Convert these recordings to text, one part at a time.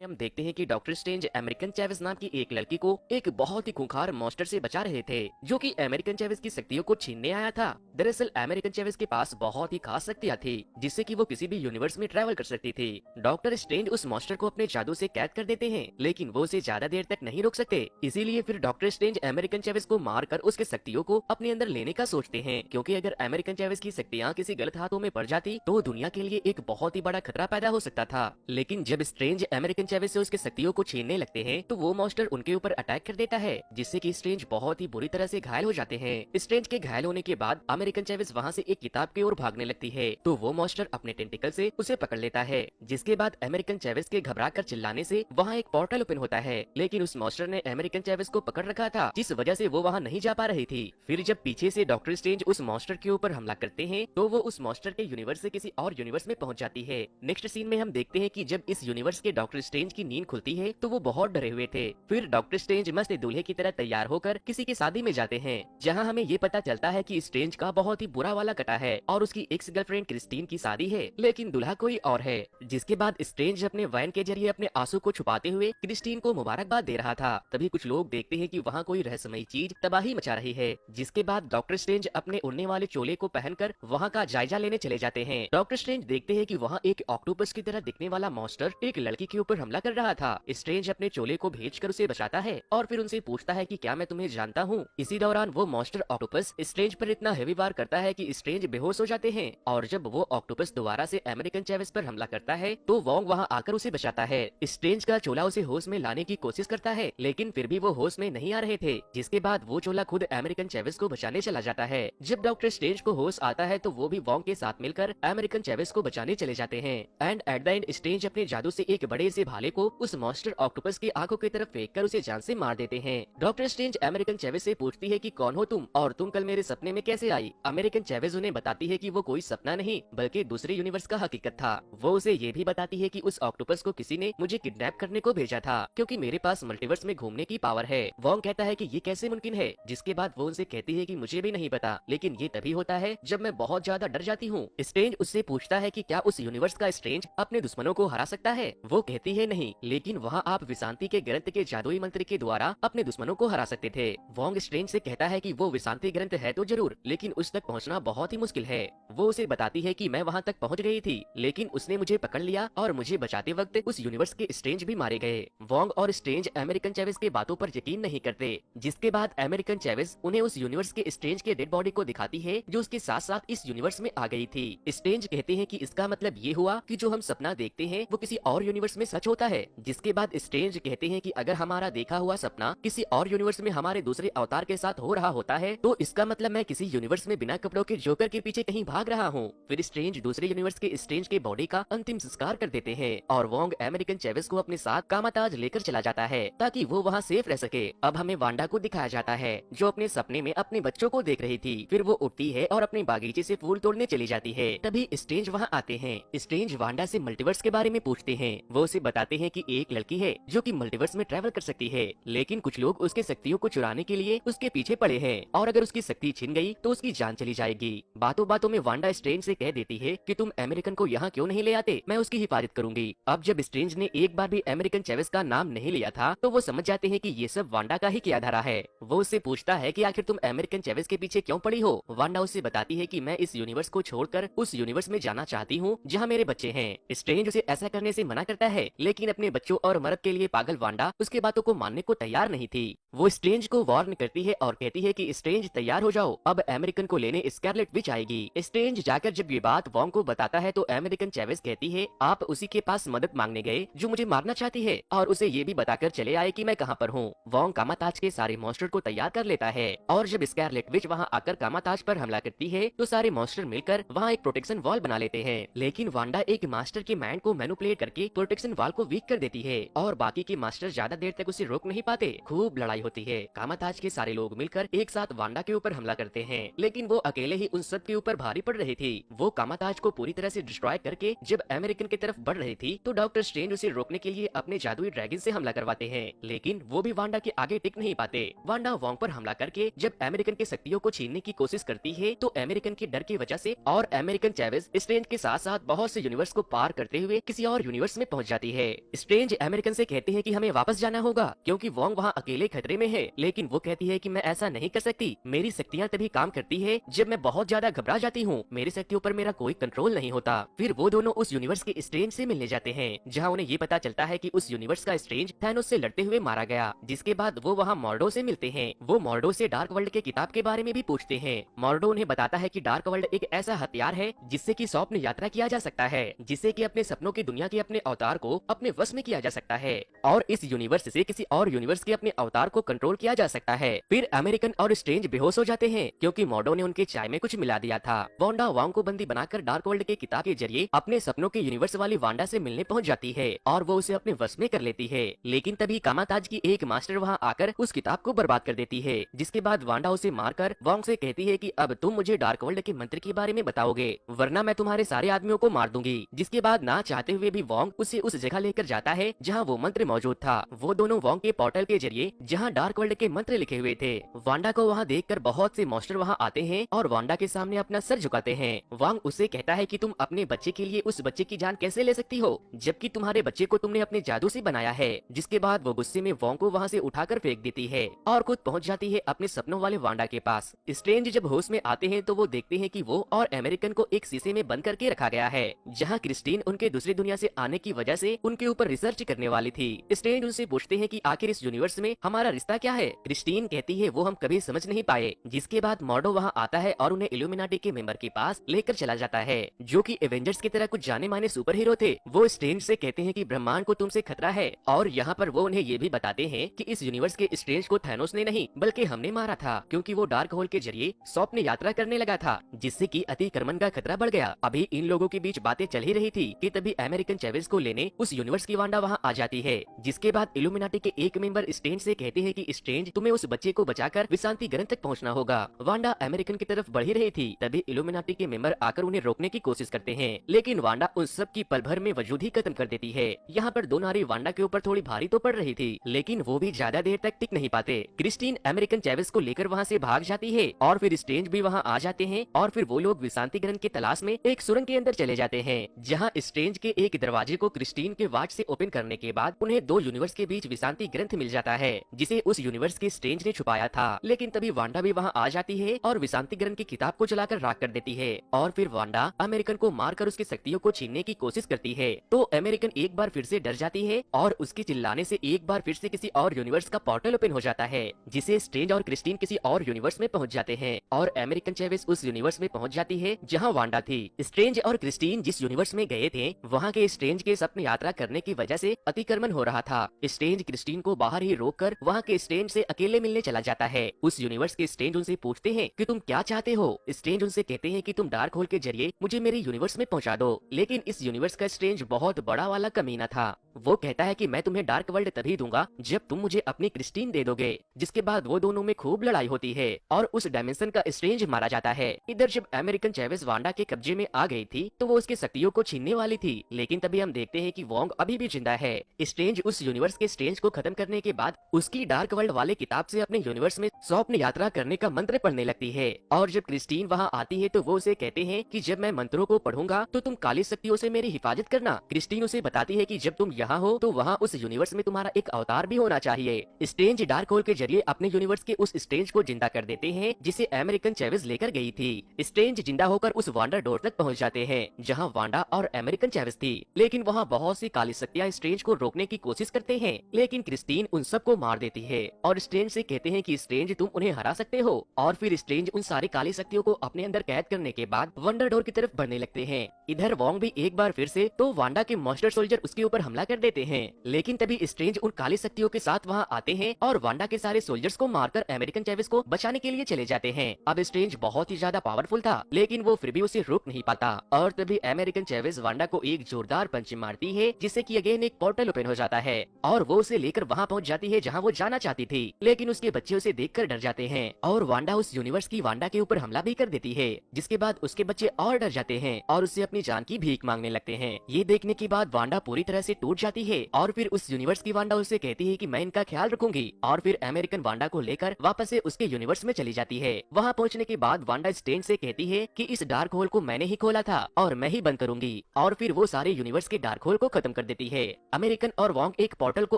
हम देखते हैं कि डॉक्टर स्ट्रेंज अमेरिकन चैवेस नाम की एक लड़की को एक बहुत ही खूंखार मॉन्स्टर से बचा रहे थे, जो कि अमेरिकन चैवेस की शक्तियों को छीनने आया था। दरअसल अमेरिकन चैवेस के पास बहुत ही खास शक्तियां थी, जिससे कि वो किसी भी यूनिवर्स में ट्रैवल कर सकती थी। डॉक्टर स्ट्रेंज उस मॉन्स्टर को अपने जादू से कैद कर देते हैं, लेकिन वो उसे ज्यादा देर तक नहीं रोक सकते। इसीलिए फिर डॉक्टर स्ट्रेंज अमेरिकन चैवेस को मारकर उसके शक्तियों को अपने अंदर लेने का सोचते हैं, क्योंकि अगर अमेरिकन चैवेस की शक्तियां किसी गलत हाथों में पड़ जाती तो दुनिया के लिए एक बहुत ही बड़ा खतरा पैदा हो सकता था। लेकिन जब स्ट्रेंज अमेरिकन चैवेस से उसके शक्तियों को छीनने लगते हैं तो वो मॉन्स्टर उनके ऊपर अटैक कर देता है, जिससे कि स्ट्रेंज बहुत ही बुरी तरह से घायल हो जाते हैं। स्ट्रेंज के घायल होने के बाद अमेरिकन चैवेस वहाँ से एक किताब की ओर भागने लगती है, तो वो मॉन्स्टर अपने टेंटिकल से उसे पकड़ लेता है, जिसके बाद अमेरिकन चैवेस के घबराकर चिल्लाने से वहाँ एक पोर्टल ओपन होता है। लेकिन उस मॉन्स्टर ने अमेरिकन चैवेस को पकड़ रखा था, जिस वजह से वो वहाँ नहीं जा पा रही थी। फिर जब पीछे से डॉक्टर स्ट्रेंज उस मॉन्स्टर के ऊपर हमला करते हैं तो वो उस मॉन्स्टर के यूनिवर्स से किसी और यूनिवर्स में पहुंच जाती है। नेक्स्ट सीन में हम देखते हैं कि जब इस यूनिवर्स के डॉक्टर स्ट्रेंज की नींद खुलती है तो वो बहुत डरे हुए थे। फिर डॉक्टर स्ट्रेंज मस्त दूल्हे की तरह तैयार होकर किसी की शादी में जाते हैं, जहां हमें ये पता चलता है कि स्ट्रेंज का बहुत ही बुरा वाला कटा है और उसकी एक्स गर्लफ्रेंड क्रिस्टीन की शादी है, लेकिन दूल्हा कोई और है। जिसके बाद स्ट्रेंज अपने वैन के जरिए अपने आंसू को छुपाते हुए क्रिस्टीन को मुबारकबाद दे रहा था। तभी कुछ लोग देखते हैं कि वहाँ कोई रहस्यमयी चीज तबाही मचा रही है। जिसके बाद डॉक्टर स्ट्रेंज अपने उड़ने वाले चोले को पहनकर वहाँ का जायजा लेने चले जाते हैं। डॉक्टर स्ट्रेंज देखते हैं कि वहाँ एक ऑक्टोपस की तरह दिखने वाला मॉन्स्टर एक लड़की के ऊपर हमला कर रहा था। स्ट्रेंज अपने चोले को भेजकर उसे बचाता है और फिर उनसे पूछता है कि क्या मैं तुम्हें जानता हूँ। इसी दौरान वो मॉन्स्टर ऑक्टोपस स्ट्रेंज पर इतना हेवी वार करता है कि स्ट्रेंज बेहोश हो जाते हैं, और जब वो ऑक्टोपस दोबारा से अमेरिकन चैवेस पर हमला करता है तो वोंग वहाँ आकर उसे बचाता है। स्ट्रेंज का चोला उसे होश में लाने की कोशिश करता है, लेकिन फिर भी वो होश में नहीं आ रहे थे। जिसके बाद वो चोला खुद अमेरिकन चैवेस को बचाने चला जाता है। जब डॉक्टर स्ट्रेंज को होश आता है तो वो भी वोंग के साथ मिलकर अमेरिकन चैवेस को बचाने चले जाते हैं। And at the end strange अपने जादू से एक बड़े से भाले को उस मॉन्स्टर ऑक्टोपस की आंखों की तरफ फेंक कर उसे जान से मार देते हैं। डॉक्टर स्ट्रेंज अमेरिकन चैवेस से पूछती है कि कौन हो तुम और तुम कल मेरे सपने में कैसे आई। अमेरिकन चैवेस उन्हें बताती है कि वो कोई सपना नहीं बल्कि दूसरे यूनिवर्स का हकीकत था। वो उसे ये भी बताती है कि उस ऑक्टोपस को किसी ने मुझे किडनैप करने को भेजा था, क्योंकि मेरे पास मल्टीवर्स में घूमने की पावर है। वोंग कहता है कि ये कैसे मुमकिन है, जिसके बाद वो उनसे कहती है कि मुझे भी नहीं पता, लेकिन ये तभी होता है जब मैं बहुत ज्यादा डर जाती हूँ। स्ट्रेंज उससे पूछता है कि क्या उस यूनिवर्स का स्ट्रेंज अपने दुश्मनों को हरा सकता है। वो कहती है नहीं, लेकिन वहाँ आप विशांति के ग्रंथ के जादुई मंत्र के द्वारा अपने दुश्मनों को हरा सकते थे। वोंग स्ट्रेंज से कहता है कि वो विशांति ग्रंथ है तो जरूर, लेकिन उस तक पहुँचना बहुत ही मुश्किल है। वो उसे बताती है कि मैं वहाँ तक पहुँच गई थी, लेकिन उसने मुझे पकड़ लिया और मुझे बचाते वक्त उस यूनिवर्स के स्ट्रेंज भी मारे गए। वोंग और स्ट्रेंज अमेरिकन चैवेस के बातों पर यकीन नहीं करते। जिसके बाद अमेरिकन चैवेस उन्हें उस यूनिवर्स के स्ट्रेंज के डेड बॉडी को दिखाती है, जो उसके साथ साथ इस यूनिवर्स में आ गई थी। स्ट्रेंज कहते हैं कि इसका मतलब ये हुआ कि जो हम सपना देखते हैं वो किसी और यूनिवर्स में सच होता है। जिसके बाद स्ट्रेंज कहते हैं कि अगर हमारा देखा हुआ सपना किसी और यूनिवर्स में हमारे दूसरे अवतार के साथ हो रहा होता है तो इसका मतलब मैं किसी यूनिवर्स में बिना कपड़ों के जोकर के पीछे कहीं भाग रहा हूँ। फिर स्ट्रेंज दूसरे यूनिवर्स के स्ट्रेंज के बॉडी का अंतिम संस्कार कर देते हैं और वोंग अमेरिकन चैवेस को अपने साथ कामाताज लेकर चला जाता है ताकि वो वहाँ सेफ रह सके। अब हमें वांडा को दिखाया जाता है, जो अपने सपने में अपने बच्चों को देख रही थी। फिर वो उठती है और अपने बागीचे से फूल तोड़ने चली जाती है। तभी स्ट्रेंज वहाँ आते हैं। स्ट्रेंज वांडा से मल्टीवर्स के बारे में पूछते हैं। वो उसे बताते हैं कि एक लड़की है जो कि मल्टीवर्स में ट्रैवल कर सकती है, लेकिन कुछ लोग उसके शक्तियों को चुराने के लिए उसके पीछे पड़े हैं और अगर उसकी शक्ति छिन गई तो उसकी जान चली जाएगी। बातों बातों में वांडा स्ट्रेंज से कह देती है कि तुम अमेरिकन को यहाँ क्यों नहीं ले आते, मैं उसकी हिफाजत करूंगी। अब जब स्ट्रेंज ने एक बार भी अमेरिकन चैवेस का नाम नहीं लिया था तो वो समझ जाते हैं कि ये सब वांडा का ही किया धरा है। वो उससे पूछता है कि आखिर तुम अमेरिकन चैवेस के पीछे क्यों पड़ी हो। वांडा उससे बताती है कि मैं इस यूनिवर्स को छोड़कर उस यूनिवर्स में जाना चाहती हूँ जहाँ मेरे बच्चे हैं। स्ट्रेंज उसे ऐसा करने से मना करता है, लेकिन अपने बच्चों और मर्द के लिए पागल वांडा उसके बातों को मानने को तैयार नहीं थी। वो स्ट्रेंज को वार्न करती है और कहती है कि स्ट्रेंज तैयार हो जाओ, अब अमेरिकन को लेने स्कारलेट विच आएगी। स्ट्रेंज जाकर जब ये बात वोंग को बताता है तो अमेरिकन चैवेस कहती है आप उसी के पास मदद मांगने गए जो मुझे मारना चाहती है, और उसे ये भी बताकर चले आए कि मैं कहाँ पर हूँ। वोंग कामाताज के सारे मॉन्स्टर को तैयार कर लेता है और जब स्कारलेट विच वहाँ आकर कामाताज पर हमला करती है तो सारे मॉन्स्टर मिलकर वहाँ एक प्रोटेक्शन वॉल बना लेते हैं। लेकिन वांडा एक मास्टर के माइंड को मैनिपुलेट करके प्रोटेक्शन वॉल को वीक कर देती है और बाकी के मास्टर ज्यादा देर तक उसे रोक नहीं पाते। खूब लड़ाई होती है। कामाताज के सारे लोग मिलकर एक साथ वांडा के ऊपर हमला करते हैं, लेकिन वो अकेले ही उन सब के ऊपर भारी पड़ रही थी। वो कामाताज को पूरी तरह से डिस्ट्रॉय करके जब अमेरिकन की तरफ बढ़ रही थी तो डॉक्टर स्ट्रेंज उसे रोकने के लिए अपने जादुई ड्रैगन से हमला करवाते हैं, लेकिन वो भी वांडा के आगे टिक नहीं पाते। वांडा वोंग पर हमला करके जब अमेरिकन के शक्तियों को छीनने की कोशिश करती है तो अमेरिकन के डर की वजह से और अमेरिकन चैवेस स्ट्रेंज के साथ साथ बहुत से यूनिवर्स को पार करते हुए किसी और यूनिवर्स में पहुंच जाती है। है। स्ट्रेंज अमेरिकन से कहते हैं कि हमें वापस जाना होगा क्योंकि वोंग वहाँ अकेले खतरे में है, लेकिन वो कहती है कि मैं ऐसा नहीं कर सकती। मेरी शक्तियाँ तभी काम करती है जब मैं बहुत ज्यादा घबरा जाती हूँ। मेरी शक्तियों पर मेरा कोई कंट्रोल नहीं होता। फिर वो दोनों उस यूनिवर्स के स्ट्रेंज से मिलने जाते हैं, जहाँ उन्हें ये पता चलता है कि उस यूनिवर्स का स्ट्रेंज थैनोस से लड़ते हुए मारा गया। जिसके बाद वो वहाँ मॉर्डो से मिलते हैं। वो मॉर्डो से डार्क वर्ल्ड के किताब के बारे में भी पूछते हैं। मॉर्डो उन्हें बताता है कि डार्क वर्ल्ड एक ऐसा हथियार है जिससे कि स्वप्न यात्रा किया जा सकता है, जिससे कि अपने सपनों की दुनिया के अपने अवतार को अपने वश में किया जा सकता है और इस यूनिवर्स से किसी और यूनिवर्स के अपने अवतार को कंट्रोल किया जा सकता है। फिर अमेरिकन और स्ट्रेंज बेहोश हो जाते हैं क्योंकि मॉर्डो ने उनके चाय में कुछ मिला दिया था। वांडा वांग को बंदी बनाकर डार्क वर्ल्ड के किताब के जरिए अपने सपनों के यूनिवर्स वाली वांडा से मिलने पहुंच जाती है और वो उसे अपने वश में कर लेती है। लेकिन तभी कामाताज की एक मास्टर वहां आकर उस किताब को बर्बाद कर देती है, जिसके बाद वांडा उसे मारकर वांग से कहती है कि अब तुम मुझे डार्क वर्ल्ड के मंत्र के बारे में बताओगे, वरना मैं तुम्हारे सारे आदमियों को मार दूंगी। जिसके बाद ना चाहते हुए भी वांग उसे उस जगह लेकर जाता है जहाँ वो मंत्र मौजूद था। वो दोनों वांग के पोर्टल के जरिए जहाँ डार्क वर्ल्ड के मंत्र लिखे हुए थे। वांडा को वहाँ देखकर बहुत से मॉन्स्टर वहाँ आते हैं और वांडा के सामने अपना सर झुकाते हैं। वांग उससे कहता है कि तुम अपने बच्चे के लिए उस बच्चे की जान कैसे ले सकती हो जबकि तुम्हारे बच्चे को तुमने अपने जादू से बनाया है। जिसके बाद वो गुस्से में वांग को वहाँ से उठाकर फेंक देती है और खुद पहुँच जाती है अपने सपनों वाले वांडा के पास। स्ट्रेंज जब होश में आते हैं तो वो देखते हैं कि वो और अमेरिकन को एक शीशे में बंद करके रखा गया है, जहाँ क्रिस्टीन उनके दूसरी दुनिया से आने की वजह से उनके ऊपर रिसर्च करने वाली थी। स्ट्रेंज उनसे पूछते हैं कि आखिर इस यूनिवर्स में हमारा रिश्ता क्या है। क्रिस्टीन कहती है वो हम कभी समझ नहीं पाए। जिसके बाद मॉर्डो वहाँ आता है और उन्हें इल्यूमिनाटी के मेंबर के पास लेकर चला जाता है, जो कि एवेंजर्स की तरह कुछ जाने माने सुपर हीरो थे। वो स्ट्रेंज से कहते हैं कि ब्रह्मांड को तुमसे खतरा है और यहाँ पर वो उन्हें ये भी बताते हैं कि इस यूनिवर्स के स्ट्रेंज को थैनोस ने नहीं बल्कि हमने मारा था, क्योंकि वो डार्क होल के जरिए स्वप्न यात्रा करने लगा था, जिससे कि अतिक्रमण का खतरा बढ़ गया। अभी इन लोगों के बीच बातें चल ही रही थी कि तभी अमेरिकन चेवेज को लेने उस यूनिवर्स की वांडा वहाँ आ जाती है। जिसके बाद इल्यूमिनाटी के एक मेंबर स्ट्रेंज से कहते हैं कि स्ट्रेंज तुम्हें उस बच्चे को बचाकर विशांति ग्रह तक पहुँचना होगा। वांडा अमेरिकन की तरफ बढ़ ही रही थी, तभी इल्यूमिनाटी के मेंबर आकर उन्हें रोकने की कोशिश करते हैं, लेकिन वांडा उन सब की पल भर में वजूद ही खत्म कर देती है। यहाँ पर दो नारी वांडा के ऊपर थोड़ी भारी तो पड़ रही थी, लेकिन वो भी ज्यादा देर तक टिक नहीं पाते। क्रिस्टीन अमेरिकन चेवेज को लेकर वहाँ से भाग जाती है और फिर स्ट्रेंज भी वहाँ आ जाते हैं और फिर वो लोग विशांति ग्रह की तलाश में एक सुरंग के अंदर चले जाते हैं, जहाँ स्ट्रेंज के एक दरवाजे को क्रिस्टीन के वाच से ओपन करने के बाद उन्हें दो यूनिवर्स के बीच विशांति ग्रंथ मिल जाता है, जिसे उस यूनिवर्स के स्ट्रेंज ने छुपाया था। लेकिन तभी वांडा भी वहाँ आ जाती है और विशांति ग्रंथ की किताब को जलाकर राख कर देती है और फिर वांडा अमेरिकन को मारकर उसकी शक्तियों को छीनने की कोशिश करती है। तो अमेरिकन एक बार फिर से डर जाती है और उसके चिल्लाने से एक बार फिर से किसी और यूनिवर्स का पोर्टल ओपन हो जाता है, जिसे स्ट्रेंज और क्रिस्टीन किसी और यूनिवर्स में पहुंच जाते हैं और अमेरिकन चेवेज उस यूनिवर्स में पहुंच जाती है जहां वांडा थी। स्ट्रेंज और क्रिस्टीन जिस यूनिवर्स में गए थे वहां के स्ट्रेंज के सपने यात्रा करने की वजह से अतिक्रमण हो रहा था। स्ट्रेंज क्रिस्टीन को बाहर ही रोककर वहां के स्ट्रेंज से अकेले मिलने चला जाता है। उस यूनिवर्स के स्ट्रेंज उनसे पूछते हैं कि तुम क्या चाहते हो। स्ट्रेंज उनसे कहते हैं कि तुम डार्क होल के जरिए मुझे मेरे यूनिवर्स में पहुंचा दो, लेकिन इस यूनिवर्स का स्ट्रेंज बहुत बड़ा वाला कमीना था। वो कहता है कि मैं तुम्हें डार्क वर्ल्ड तभी दूंगा जब तुम मुझे अपनी क्रिस्टीन दे दोगे। जिसके बाद वो दोनों में खूब लड़ाई होती है और उस डायमेंशन का स्ट्रेंज मारा जाता है। इधर जब अमेरिकन चेवेज वांडा के कब्जे में आ गई थी तो वो उसके शक्तियों को छीनने वाली थी, लेकिन तभी हम देखते हैं कि वोंग अभी भी जिंदा है। स्ट्रेंज उस यूनिवर्स के स्ट्रेंज को खत्म करने के बाद उसकी डार्क वर्ल्ड वाले किताब से अपने यूनिवर्स में स्वप्न यात्रा करने का मंत्र पढ़ने लगती है और जब क्रिस्टीन वहाँ आती है तो वो उसे कहते हैं कि जब मैं मंत्रों को पढ़ूंगा तो तुम काली शक्तियों से मेरी हिफाजत करना। क्रिस्टीन उसे बताती है कि जब तुम यहाँ हो तो वहाँ उस यूनिवर्स में तुम्हारा एक अवतार भी होना चाहिए। स्ट्रेंज डार्क होल के जरिए अपने यूनिवर्स के उस स्ट्रेंज को जिंदा कर देते हैं जिसे अमेरिकन चेवेज लेकर गई थी। स्ट्रेंज जिंदा होकर उस वांडा डोर तक पहुँच जाते हैं जहाँ वांडा और अमेरिकन चेवेज थी, लेकिन वहाँ बहुत सी काली शक्तियाँ स्ट्रेंज को रोकने की कोशिश करते हैं, लेकिन क्रिस्टीन उन सबको मार देती है और स्ट्रेंज से कहते हैं कि स्ट्रेंज तुम उन्हें हरा सकते हो। और फिर स्ट्रेंज उन सारी काली शक्तियों को अपने अंदर कैद करने के बाद वंडर डोर की तरफ बढ़ने लगते हैं। इधर वोंग भी एक बार फिर से तो वांडा के मॉन्स्टर सोल्जर उसके ऊपर हमला कर देते हैं, लेकिन तभी स्ट्रेंज उन काली शक्तियों के साथ वहाँ आते हैं और वांडा के सारे सोल्जर्स को मारकर अमेरिकन चेवेज को बचाने के लिए चले जाते हैं। अब स्ट्रेंज बहुत ही ज्यादा पावरफुल था, लेकिन वो फिर भी उसे रोक नहीं पाता और तभी अमेरिकन चेवेज वांडा को एक जोरदार पंच मारती है, जिससे कि अगेन एक पोर्टल ओपन हो जाता है और वो उसे लेकर वहाँ पहुँच जाती है जहाँ वो जाना चाहती थी, लेकिन उसके बच्चे उसे देखकर डर जाते हैं और वांडा उस यूनिवर्स की वांडा के ऊपर हमला भी कर देती है, जिसके बाद उसके बच्चे और डर जाते हैं और उससे अपनी जान की भीख मांगने लगते हैं। ये देखने के बाद वांडा पूरी तरह से टूट जाती है और फिर उस यूनिवर्स की वांडा उसे कहती है कि मैं इनका ख्याल रखूंगी और फिर अमेरिकन वांडा को लेकर वापस से उसके यूनिवर्स में चली जाती है। वहाँ पहुँचने के बाद वांडा स्ट्रेंज से कहती है कि इस डार्क होल को मैंने ही खोला था और मैं ही बंद करूंगी और फिर वो सारे यूनिवर्स के डार्क होल को खत्म कर देती है। अमेरिकन और वोंग एक पोर्टल को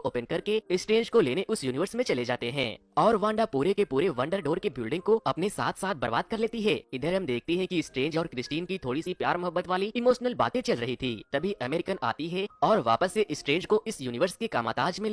ओपन करके स्ट्रेंज को लेने उस यूनिवर्स में चले जाते हैं और वांडा पूरे के पूरे वंडर डोर की बिल्डिंग को अपने साथ साथ बर्बाद कर लेती है। इधर हम देखते हैं कि स्ट्रेंज और क्रिस्टीन की थोड़ी सी प्यार मोहब्बत वाली इमोशनल बातें चल रही थी, तभी अमेरिकन आती है और वापस से स्ट्रेंज को इस यूनिवर्स के कामताज में